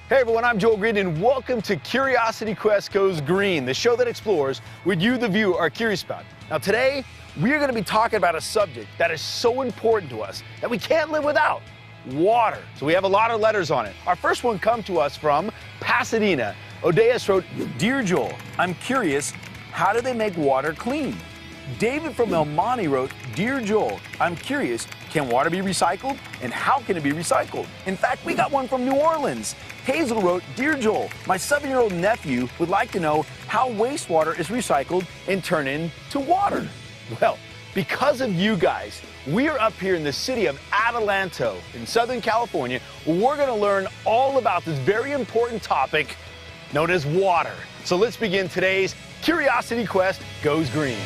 Hey everyone, I'm Joel Green and welcome to Curiosity Quest Goes Green, the show that explores what you, the viewer, are curious about. Now today, we are going to be talking about a subject that is so important to us that we can't live without, water. So we have a lot of letters on it. Our first one comes to us from Pasadena. Odeas wrote, "Dear Joel, I'm curious, how do they make water clean?" David from El Monte wrote, "Dear Joel, I'm curious, can water be recycled and how can it be recycled?" In fact, we got one from New Orleans. Hazel wrote, "Dear Joel, my 7-year-old nephew would like to know how wastewater is recycled and turned into water." Well, because of you guys, we are up here in the city of Adelanto in Southern California. We're going to learn all about this very important topic known as water. So let's begin today's Curiosity Quest Goes Green.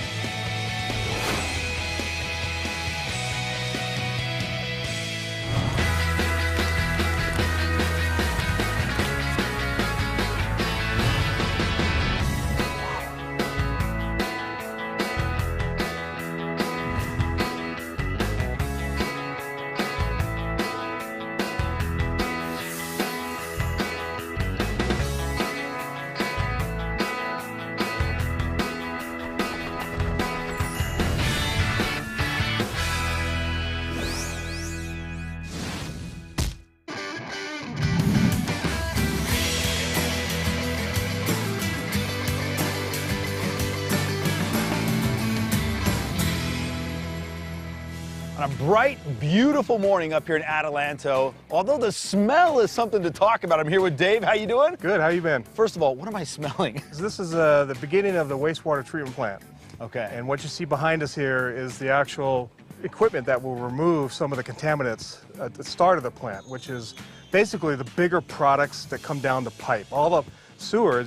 On a bright, beautiful morning up here in Adelanto, although the smell is something to talk about. I'm here with Dave. How you doing? Good. How you been? First of all, what am I smelling? This is the beginning of the wastewater treatment plant. Okay. And what you see behind us here is the actual equipment that will remove some of the contaminants at the start of the plant, which is basically the bigger products that come down the pipe. All the sewer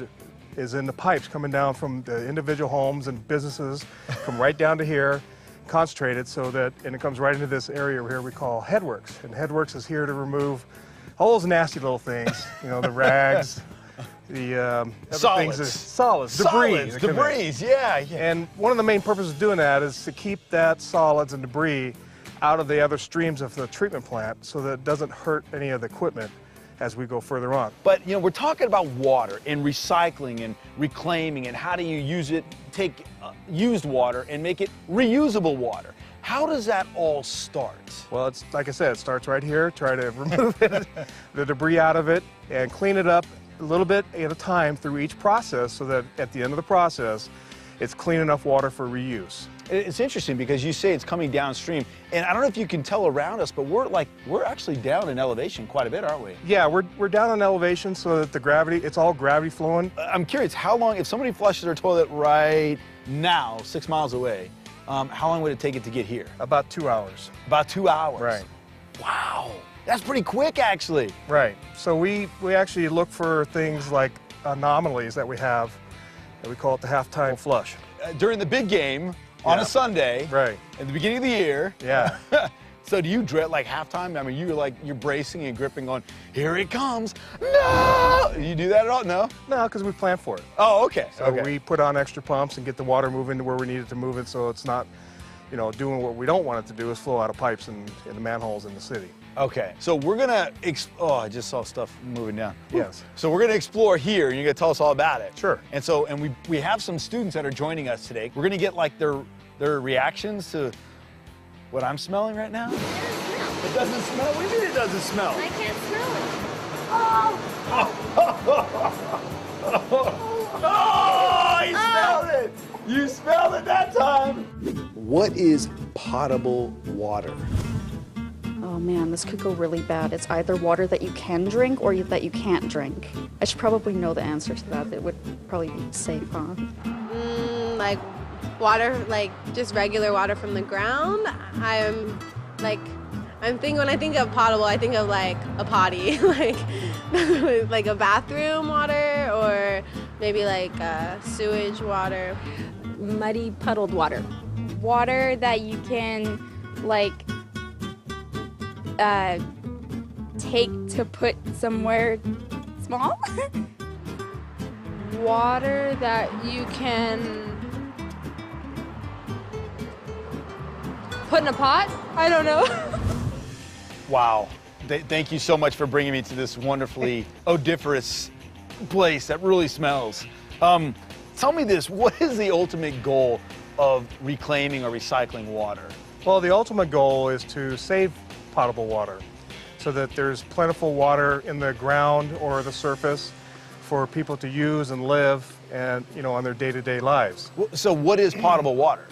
is in the pipes coming down from the individual homes and businesses, come right down to here, concentrated so that, and it comes right into this area here we call Headworks. And Headworks is here to remove all those nasty little things, you know, the rags, the solids, debris. Yeah. And one of the main purposes of doing that is to keep that solids and debris out of the other streams of the treatment plant so that it doesn't hurt any of the equipment as we go further on. But, you know, we're talking about water and recycling and reclaiming and how do you use it, take used water and make it reusable water. How does that all start? Well, it's like I said, it starts right here. Try to remove the debris out of it and clean it up a little bit at a time through each process so that at the end of the process, it's clean enough water for reuse. It's interesting because you say it's coming downstream, and I don't know if you can tell around us, but we're actually down in elevation quite a bit, aren't we? Yeah, we're down in elevation so that the gravity, it's all gravity flowing. I'm curious, how long, if somebody flushes their toilet right now, 6 miles away, how long would it take it to get here? About 2 hours. About 2 hours? Right. Wow, that's pretty quick, actually. Right. So we actually look for things like anomalies that we have, and we call it the halftime flush. During the big game, on a Sunday, right, at the beginning of the year. Yeah. So do you dread like halftime? I mean, you're bracing and gripping on, here it comes. No! You do that at all? No? No, because we plan for it. Oh, okay. So we put on extra pumps and get the water moving to where we need it to move it so it's not, you know, doing what we don't want it to do is flow out of pipes and in the manholes in the city. Okay. So we're gonna, I just saw stuff moving down. Yes. So we're gonna explore here and you're gonna tell us all about it. Sure. And so, we have some students that are joining us today. We're gonna get like their reactions to what I'm smelling right now. It doesn't smell? What do you mean it doesn't smell? I can't smell it. Oh, you smelled it! You smelled it that time! What is potable water? Oh man, this could go really bad. It's either water that you can drink or that you can't drink. I should probably know the answer to that. It would probably be safe, huh? Like water, like just regular water from the ground. When I think of potable, I think of like a potty, like like a bathroom water or maybe like sewage water. Muddy, puddled water. Water that you can like take to put somewhere small. Water that you can put in a pot? I don't know. Wow. Thank you so much for bringing me to this wonderfully odoriferous place that really smells. Tell me this, what is the ultimate goal of reclaiming or recycling water? Well, the ultimate goal is to save potable water so that there's plentiful water in the ground or the surface for people to use and live and, you know, on their day-to-day lives. So what is potable water?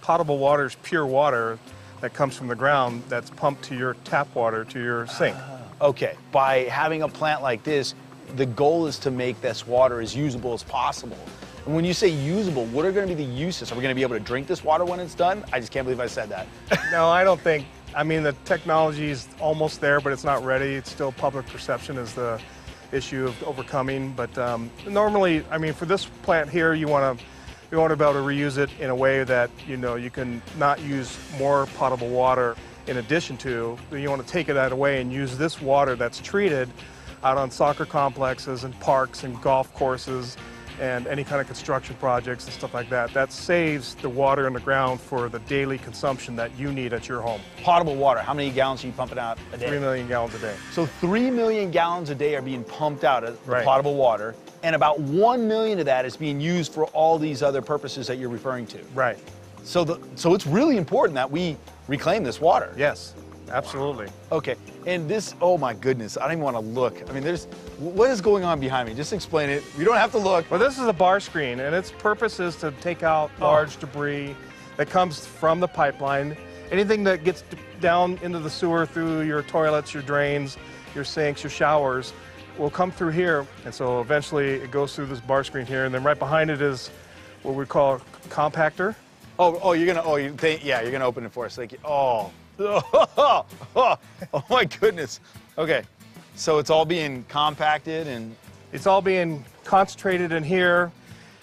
Potable water is pure water that comes from the ground that's pumped to your tap water, to your sink. Okay, by having a plant like this, the goal is to make this water as usable as possible. And when you say usable, what are going to be the uses? Are we going to be able to drink this water when it's done? I just can't believe I said that. No, I don't think. I mean, the technology is almost there, but it's not ready. It's still public perception is the issue of overcoming. But normally, I mean, for this plant here, you want to be able to reuse it in a way that, you know, you can not use more potable water in addition to. You want to take it out away and use this water that's treated out on soccer complexes and parks and golf courses and any kind of construction projects and stuff like that. That saves the water in the ground for the daily consumption that you need at your home. Potable water, how many gallons are you pumping out a day? 3 million gallons a day. So 3 million gallons a day are being pumped out of the Right. potable water, and about 1 million of that is being used for all these other purposes that you're referring to. Right. So it's really important that we reclaim this water. Yes, absolutely. Okay, and this, oh my goodness, I don't even want to look. I mean, what is going on behind me? Just explain it. You don't have to look. Well, this is a bar screen, and its purpose is to take out large debris that comes from the pipeline. Anything that gets down into the sewer through your toilets, your drains, your sinks, your showers, will come through here. And so eventually it goes through this bar screen here, and then right behind it is what we call a compactor. You're gonna open it for us. Thank you. Oh my goodness. Okay, so it's all being compacted and It's all being concentrated in here,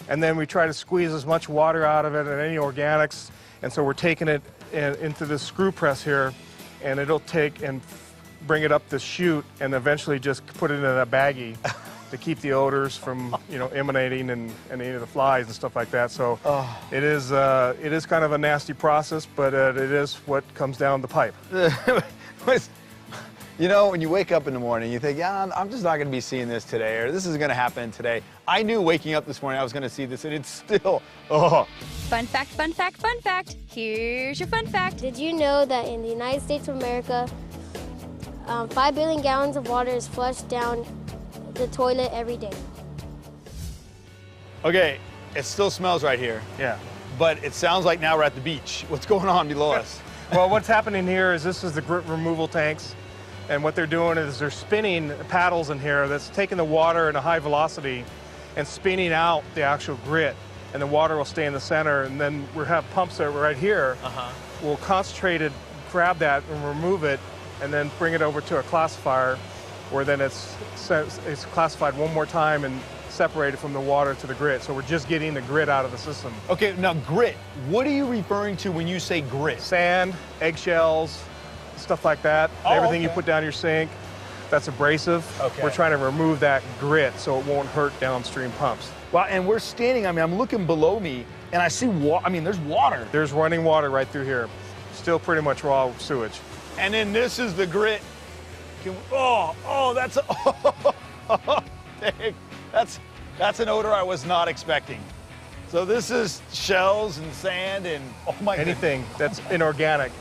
and then we try to squeeze as much water out of it and any organics. And so we're taking it into this screw press here, and it'll take and bring it up this chute and eventually just put it in a baggie to keep the odors from, you know, emanating and any of the flies and stuff like that. So it is kind of a nasty process, but it is what comes down the pipe. You know, when you wake up in the morning, you think, yeah, I'm just not going to be seeing this today, or this is going to happen today. I knew waking up this morning I was going to see this, and it's still, Fun fact, fun fact, fun fact. Here's your fun fact. Did you know that in the United States of America, 5 billion gallons of water is flushed down the toilet every day? Okay, it still smells right here, Yeah. but it sounds like now we're at the beach. What's going on below us? Well, what's happening here is this is the grit removal tanks. And what they're doing is they're spinning paddles in here that's taking the water at a high velocity and spinning out the actual grit. And the water will stay in the center. And then we have pumps that are right here. We'll concentrate it, grab that and remove it, and then bring it over to a classifier where then it's classified one more time and separated from the water to the grit. So we're just getting the grit out of the system. Okay, now grit. What are you referring to when you say grit? Sand, eggshells, stuff like that. Everything you put down your sink, that's abrasive. Okay. We're trying to remove that grit so it won't hurt downstream pumps. Well, and we're standing, I mean, I'm looking below me, and I see there's water. There's running water right through here. Still pretty much raw sewage. And then this is the grit. Dang, that's an odor I was not expecting. So this is shells and sand and, oh my goodness. Anything that's inorganic,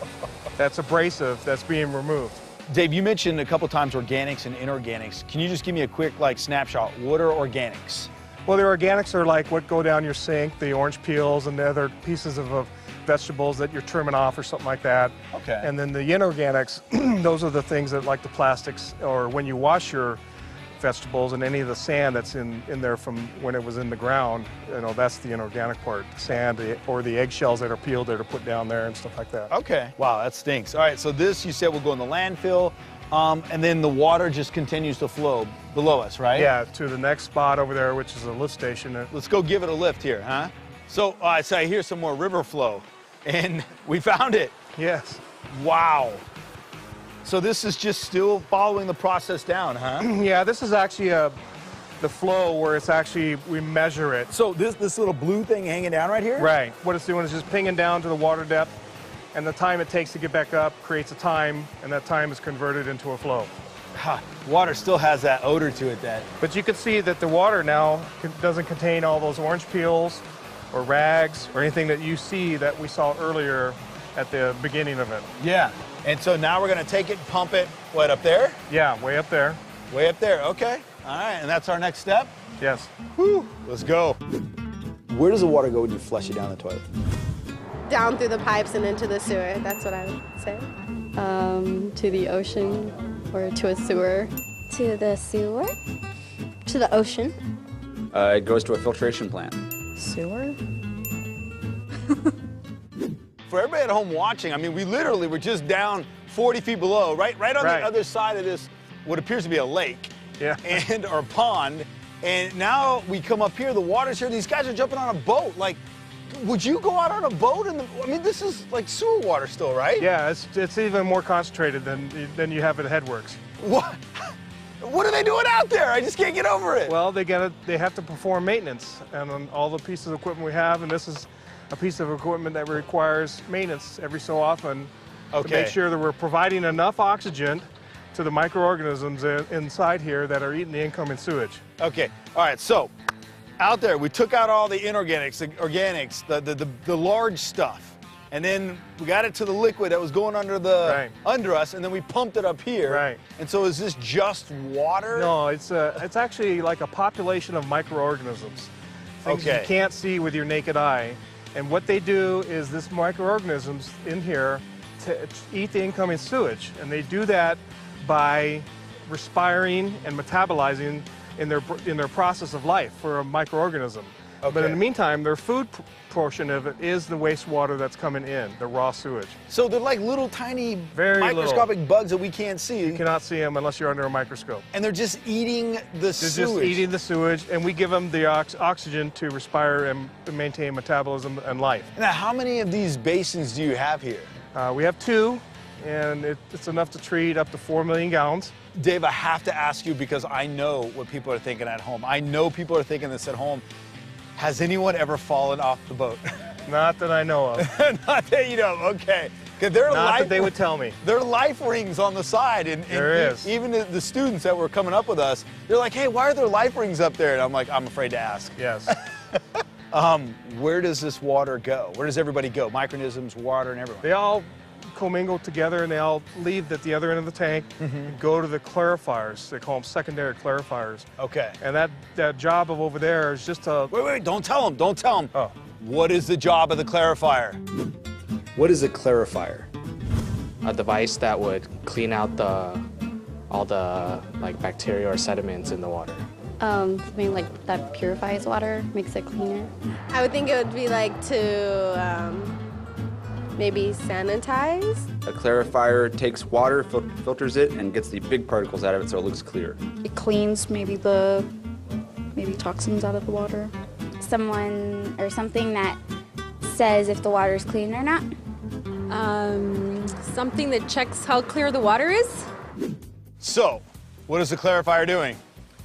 that's abrasive, that's being removed. Dave, you mentioned a couple times organics and inorganics. Can you just give me a quick snapshot? What are organics? Well, the organics are like what go down your sink, the orange peels and the other pieces of vegetables that you're trimming off or something like that. Okay. And then the inorganics, those are the things that like the plastics or when you wash your vegetables and any of the sand that's in there from when it was in the ground, you know, that's the inorganic part, the sand or the eggshells that are peeled that are put down there and stuff like that. Okay. Wow, that stinks. All right, so this you said will go in the landfill, and then the water just continues to flow below us, right? Yeah, to the next spot over there, which is a lift station. Let's go give it a lift here, huh? So I hear some more river flow, and we found it. Yes. Wow. So this is just still following the process down, huh? Yeah, this is actually the flow where it's actually, we measure it. So this little blue thing hanging down right here? Right. What it's doing is just pinging down to the water depth and the time it takes to get back up creates a time, and that time is converted into a flow. Water still has that odor to it that. But you can see that the water now doesn't contain all those orange peels or rags or anything that you see that we saw earlier at the beginning of it. Yeah. And so now we're going to take it and pump it, what, up there? Yeah, way up there. Way up there, okay. All right, and that's our next step? Yes. Whew, let's go. Where does the water go when you flush it down the toilet? Down through the pipes and into the sewer. That's what I would say. To the ocean or to a sewer. To the sewer? To the ocean? It goes to a filtration plant. Sewer? For everybody at home watching, I mean, we literally were just down 40 feet below, right on the other side of this, what appears to be a lake, and or pond. And now we come up here, the water's here, these guys are jumping on a boat. Like, would you go out on a boat? I mean, this is like sewer water still, right? Yeah, it's even more concentrated than you have at Headworks. What? What are they doing out there? I just can't get over it. Well, they have to perform maintenance, and on all the pieces of equipment we have, and this is a piece of equipment that requires maintenance every so often to make sure that we're providing enough oxygen to the microorganisms inside here that are eating the incoming sewage. Okay, all right, so out there, we took out all the inorganics, the organics, the large stuff, and then we got it to the liquid that was going under under us, and then we pumped it up here. Right. And so is this just water? No, it's actually like a population of microorganisms, things you can't see with your naked eye. And what they do is this microorganisms in here to eat the incoming sewage, and they do that by respiring and metabolizing in their process of life for a microorganism. Okay. But in the meantime, their food portion of it is the wastewater that's coming in, the raw sewage. So they're like little tiny microscopic bugs that we can't see. You cannot see them unless you're under a microscope. And they're just eating the sewage. They're just eating the sewage, and we give them the oxygen to respire and maintain metabolism and life. Now, how many of these basins do you have here? We have 2, and it's enough to treat up to 4 million gallons. Dave, I have to ask you because I know what people are thinking at home. I know people are thinking this at home. Has anyone ever fallen off the boat? Not that I know of. Not that you know, okay. Not that they would tell me. There are life rings on the side. And there is. Even the students that were coming up with us, they're like, hey, why are there life rings up there? And I'm like, I'm afraid to ask. Yes. Where does this water go? Where does everybody go? Microorganisms, water, and everyone. They all commingle together, and they all leave at the other end of the tank and go to the clarifiers. They call them secondary clarifiers. Okay. And that job of over there is just a... Wait, don't tell them, don't tell them. Oh. What is the job of the clarifier? What is a clarifier? A device that would clean out all the bacteria or sediments in the water. Maybe like that purifies water, makes it cleaner. I would think it would be like to maybe sanitize. A clarifier takes water, filters it, and gets the big particles out of it so it looks clear. It cleans maybe toxins out of the water. Someone or something that says if the water is clean or not. Something that checks how clear the water is. So, what is the clarifier doing?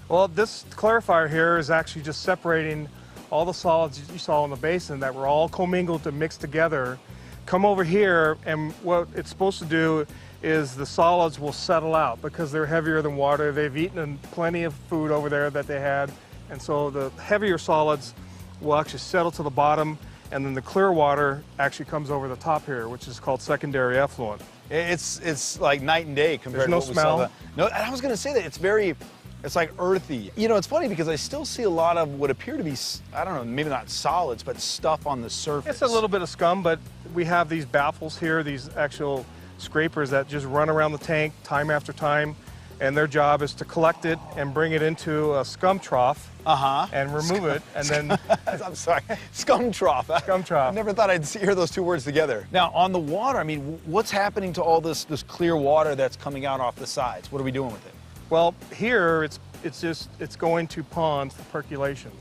Well, this clarifier here is actually just separating all the solids you saw in the basin that were all commingled and mixed together. Come over here, and what it's supposed to do is the solids will settle out because they're heavier than water. They've eaten plenty of food over there that they had, and so the heavier solids will actually settle to the bottom, and then the clear water actually comes over the top here, which is called secondary effluent. It's like night and day compared There's to no what we saw. smell. No, and I was going to say that it's like earthy. You know, it's funny because I still see a lot of what appear to be, I don't know, maybe not solids, but stuff on the surface. It's a little bit of scum, but we have these baffles here, these actual scrapers that just run around the tank time after time, and their job is to collect it and bring it into a scum trough and remove it, and then... I'm sorry, scum trough. Scum trough. I never thought I'd hear those two words together. Now, on the water, I mean, what's happening to all this clear water that's coming out off the sides? What are we doing with it? Well, here it's going to ponds for percolation.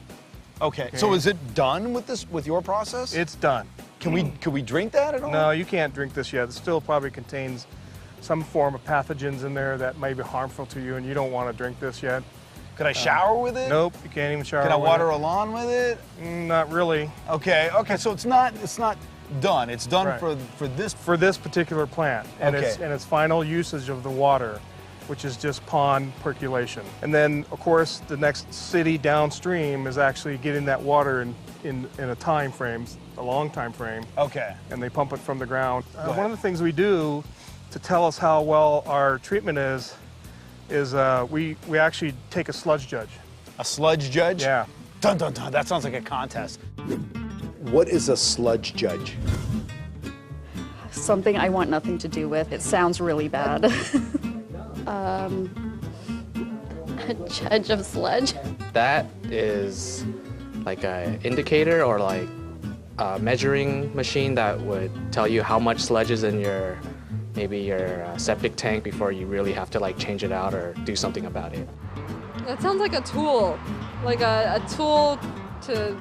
Okay. So is it done with your process? It's done. Can we drink that at all? No, you can't drink this yet. It still probably contains some form of pathogens in there that may be harmful to you, and you don't want to drink this yet. Could I shower with it? Nope, you can't even shower. Can I with water it. a lawn with it? Not really. Okay. So it's not done. It's done Right. for this particular plant, and Okay. its final usage of the water, which is just pond percolation. And then, of course, the next city downstream is actually getting that water in a time frame, a long time frame. Okay. And they pump it from the ground. Go ahead. One of the things we do to tell us how well our treatment is we actually take a sludge judge. A sludge judge? Yeah. Dun dun dun. That sounds like a contest. What is a sludge judge? Something I want nothing to do with. It sounds really bad. A judge of sludge. That is like an indicator or like a measuring machine that would tell you how much sludge is in your septic tank before you really have to like change it out or do something about it. That sounds like a tool. Like a tool to,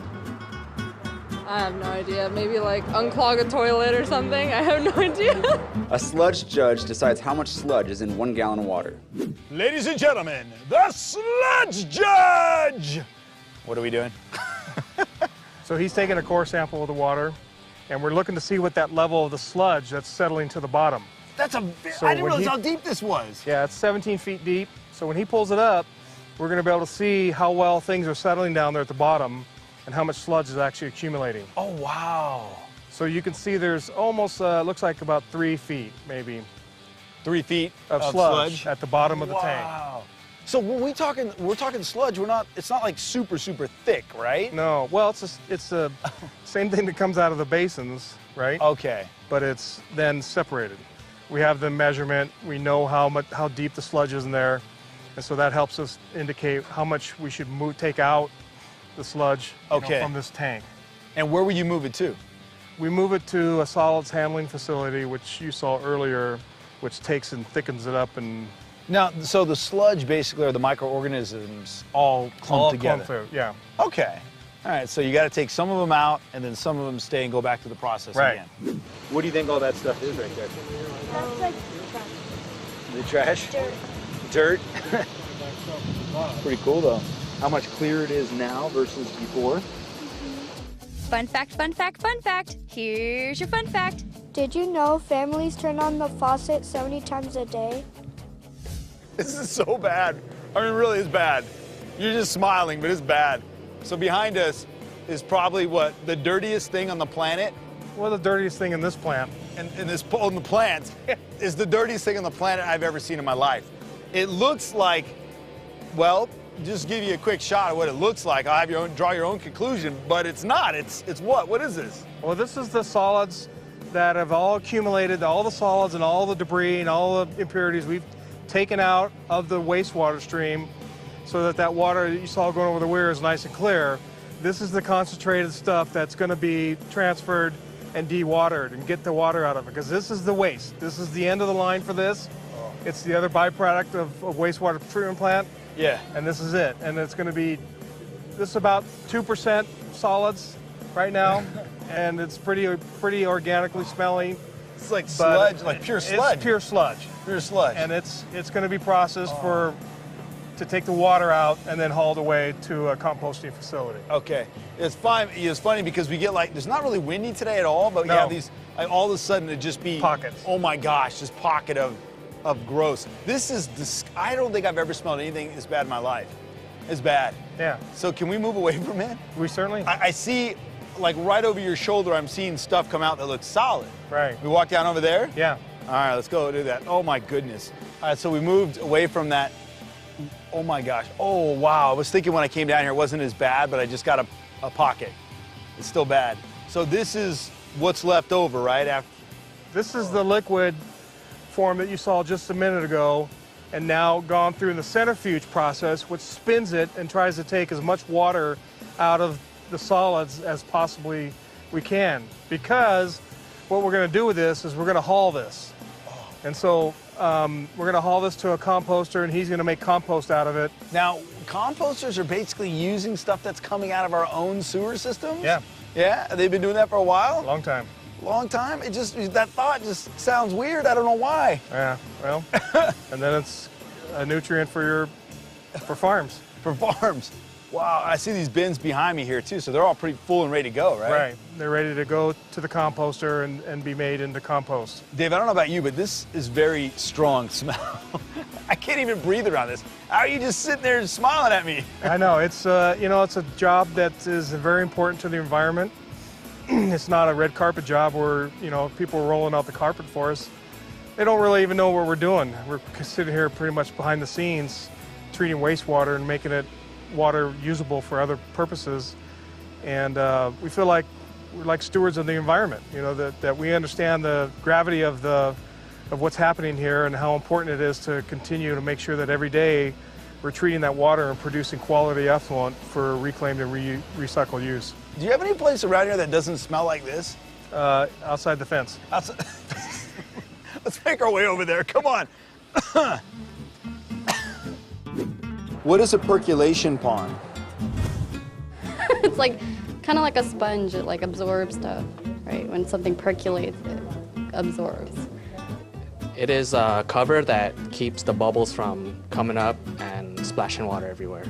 I have no idea, maybe like unclog a toilet or something. I have no idea. A sludge judge decides how much sludge is in 1 gallon of water. Ladies and gentlemen, the sludge judge! What are we doing? So he's taking a core sample of the water, and we're looking to see what that level of the sludge that's settling to the bottom. That's I didn't realize how deep this was. Yeah, it's 17 feet deep. So when he pulls it up, we're going to be able to see how well things are settling down there at the bottom and how much sludge is actually accumulating. Oh, wow. So you can see there's almost, looks like about 3 feet, maybe. 3 feet of sludge at the bottom of the tank. Wow. So when we're talking sludge, it's not like super thick, right? No, well, it's the same thing that comes out of the basins, right? Okay. But it's then separated. We have the measurement. We know how deep the sludge is in there, and so that helps us indicate how much we should take out the sludge from this tank. And where will you move it to? We move it to a solids handling facility, which you saw earlier, which takes and thickens it up and. Now, so the sludge basically are the microorganisms all clumped together. Clumped through, yeah. Okay. All right, so you got to take some of them out, and then some of them stay and go back to the process again. What do you think all that stuff is right there? That's like The trash? dirt. Dirt? Pretty cool though. How much clearer it is now versus before? Fun fact, fun fact, fun fact. Here's your fun fact. Did you know families turn on the faucet 70 times a day? This is so bad. I mean, really, it's bad. You're just smiling, but it's bad. So behind us is probably what, the dirtiest thing on the planet? Well, the dirtiest thing in this plant. And on the plant is the dirtiest thing on the planet I've ever seen in my life. It looks like, well, just give you a quick shot of what it looks like. I'll have draw your own conclusion, but it's not. It's what? What is this? Well, this is the solids that have all accumulated, all the solids and all the debris and all the impurities we've taken out of the wastewater stream so that water that you saw going over the weir is nice and clear. This is the concentrated stuff that's going to be transferred and dewatered and get the water out of it, because this is the waste. This is the end of the line for this. It's the other byproduct of wastewater treatment plant. Yeah. And this is it. And it's going to be, this is about 2% solids right now, and it's pretty organically smelly. It's like sludge, like pure sludge. It's pure sludge. Pure sludge. And it's going to be processed to take the water out and then hauled away to a composting facility. Okay. It's fine. It's funny because we get there's not really windy today at all, but No. we have these, all of a sudden it just be Pockets. Oh my gosh, this pocket of gross. This is, I don't think I've ever smelled anything as bad in my life. It's bad. Yeah. So can we move away from it? We certainly. I see, like right over your shoulder, I'm seeing stuff come out that looks solid. Right. We walk down over there? Yeah. All right, let's go do that. Oh my goodness. All right, so we moved away from that. Oh my gosh. Oh wow. I was thinking when I came down here it wasn't as bad, but I just got a pocket. It's still bad. So this is what's left over, right? After. This is the liquid form that you saw just a minute ago, and now gone through the centrifuge process, which spins it and tries to take as much water out of the solids as possibly we can. Because what we're going to do with this is we're going to haul this. And so we're going to haul this to a composter, and he's going to make compost out of it. Now, composters are basically using stuff that's coming out of our own sewer systems? Yeah. Yeah? They've been doing that for a while? Long time. Long time? That thought just sounds weird. I don't know why. Yeah, well, and then it's a nutrient for farms. For farms. Wow, I see these bins behind me here too, so they're all pretty full and ready to go, right? Right. They're ready to go to the composter and be made into compost. Dave, I don't know about you, but this is very strong smell. I can't even breathe around this. How are you just sitting there smiling at me? I know, it's you know, it's a job that is very important to the environment. It's not a red carpet job where, you know, people are rolling out the carpet for us. They don't really even know what we're doing. We're sitting here pretty much behind the scenes, treating wastewater and making it water usable for other purposes. And we feel like we're like stewards of the environment, you know, that we understand the gravity of what's happening here and how important it is to continue to make sure that every day we're treating that water and producing quality effluent for reclaimed and recycled use. Do you have any place around here that doesn't smell like this? Outside the fence. Outside. Let's make our way over there, come on. What is a percolation pond? It's like kind of like a sponge. It like absorbs stuff, right? When something percolates, it absorbs. It is a cover that keeps the bubbles from coming up and splashing water everywhere.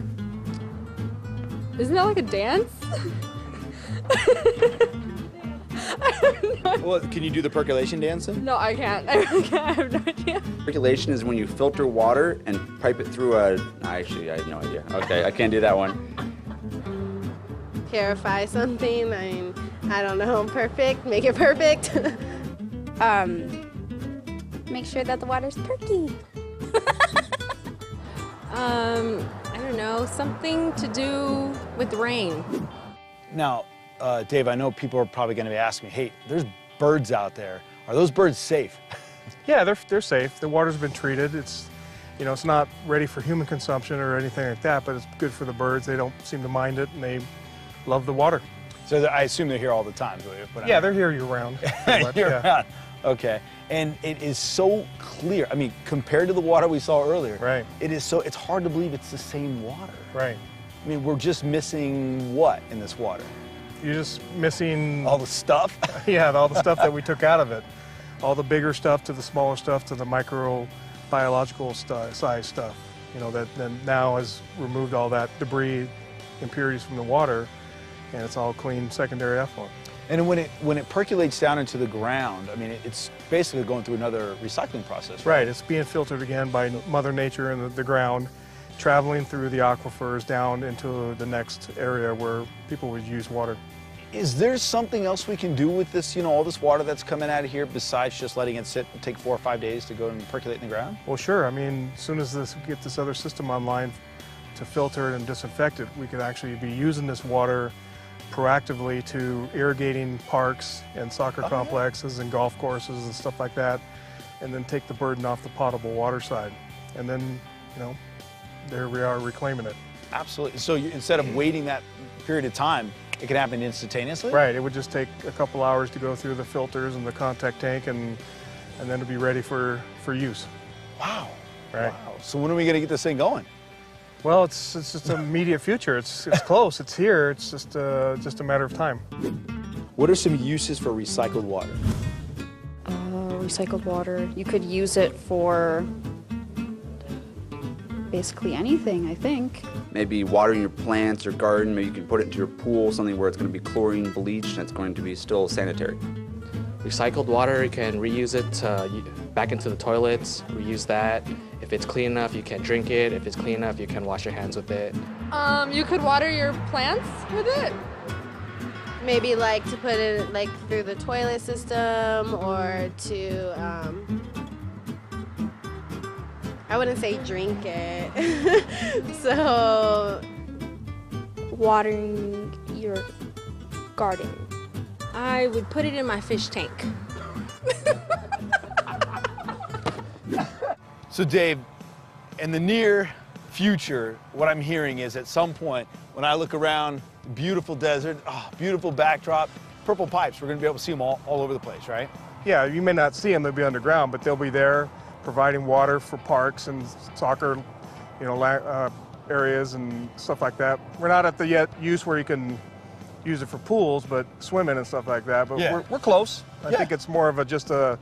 Isn't that like a dance? Well, can you do the percolation dancing? No, I can't. I really can't. I have no idea. Percolation is when you filter water and pipe it through actually, I have no idea. Okay, I can't do that one. Purify something. I mean, I don't know. Perfect. Make it perfect. Make sure that the water's perky. I don't know. Something to do with rain. Now, Dave, I know people are probably going to be asking me, hey, there's birds out there. Are those birds safe? Yeah, they're safe. The water's been treated. It's, you know, it's not ready for human consumption or anything like that, but it's good for the birds. They don't seem to mind it, and they love the water. So I assume they're here all the time. Yeah, they're here year-round. Year-round. Okay. And it is so clear. I mean, compared to the water we saw earlier, right? It's hard to believe it's the same water. Right. I mean, we're just missing what in this water? You're just missing all the stuff. Yeah, all the stuff that we took out of it. All the bigger stuff to the smaller stuff to the microbiological size stuff. You know, that then now has removed all that debris, impurities from the water, and it's all clean secondary effluent. And when it percolates down into the ground, I mean, it's basically going through another recycling process, right? Right, it's being filtered again by Mother Nature and the ground, traveling through the aquifers down into the next area where people would use water. Is there something else we can do with this, you know, all this water that's coming out of here besides just letting it sit and take 4 or 5 days to go and percolate in the ground? Well, sure. I mean, as soon as we get this other system online to filter it and disinfect it, we could actually be using this water proactively to irrigating parks and soccer complexes and golf courses and stuff like that, and then take the burden off the potable water side. And then, you know, there we are reclaiming it. Absolutely. So instead of waiting that period of time, it can happen instantaneously? Right. It would just take a couple hours to go through the filters and the contact tank, and then it'd be ready for use. Wow. Right. Wow. So when are we going to get this thing going? Well, it's just an immediate future. It's close. It's here. It's just a matter of time. What are some uses for recycled water? Recycled water. You could use it for basically anything, I think. Maybe watering your plants or garden. Maybe you can put it into your pool, something where it's going to be chlorine bleached and it's going to be still sanitary. Recycled water, you can reuse it back into the toilets, reuse that. If it's clean enough, you can drink it. If it's clean enough, you can wash your hands with it. You could water your plants with it. Maybe like to put it like through the toilet system, or to, I wouldn't say drink it. So, watering your garden. I would put it in my fish tank. So Dave, in the near future, what I'm hearing is at some point, when I look around, beautiful desert, beautiful backdrop, purple pipes, we're going to be able to see them all over the place, right? Yeah, you may not see them, they'll be underground, but they'll be there providing water for parks and soccer, you know, areas and stuff like that. We're not at the use where you can use it for pools, but swimming and stuff like that. But yeah. we're close. I think it's more of just a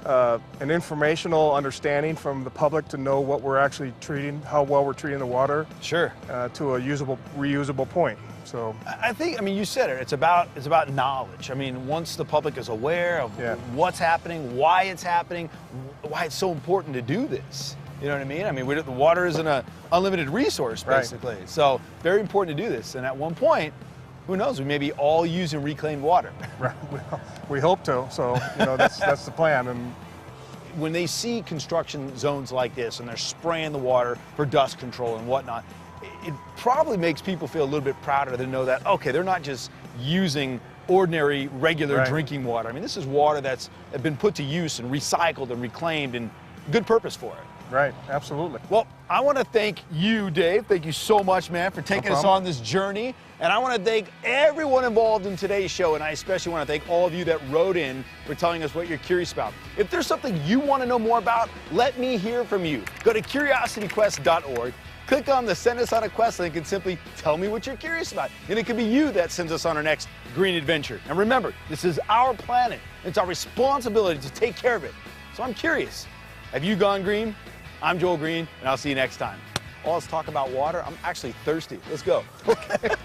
an informational understanding from the public to know what we're actually treating, how well we're treating the water. Sure. To a reusable point. So I think, I mean, you said it. It's about knowledge. I mean, once the public is aware of what's happening, why it's happening, why it's so important to do this. You know what I mean? I mean, the water isn't an unlimited resource, basically. Right. So very important to do this. And at one point, who knows? We may be all using reclaimed water. Right. Well, we hope to. So you know, that's the plan. And when they see construction zones like this and they're spraying the water for dust control and whatnot, it probably makes people feel a little bit prouder to know that, okay, they're not just using ordinary, regular drinking water. I mean, this is water that's been put to use and recycled and reclaimed and good purpose for it. Right, absolutely. Well, I want to thank you, Dave. Thank you so much, man, for taking us on this journey. And I want to thank everyone involved in today's show, and I especially want to thank all of you that wrote in for telling us what you're curious about. If there's something you want to know more about, let me hear from you. Go to curiosityquest.org, click on the Send Us on a Quest link, and simply tell me what you're curious about. And it could be you that sends us on our next green adventure. And remember, this is our planet. It's our responsibility to take care of it. So I'm curious. Have you gone green? I'm Joel Green, and I'll see you next time. Oh, let's talk about water. I'm actually thirsty. Let's go. Okay.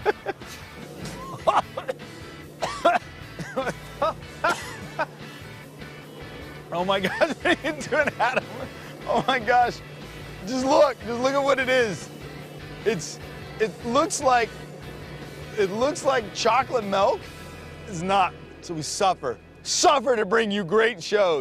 Oh my gosh, into an atom. Oh my gosh. Just look at what it is. It looks like chocolate milk. It's not. So we suffer to bring you great shows.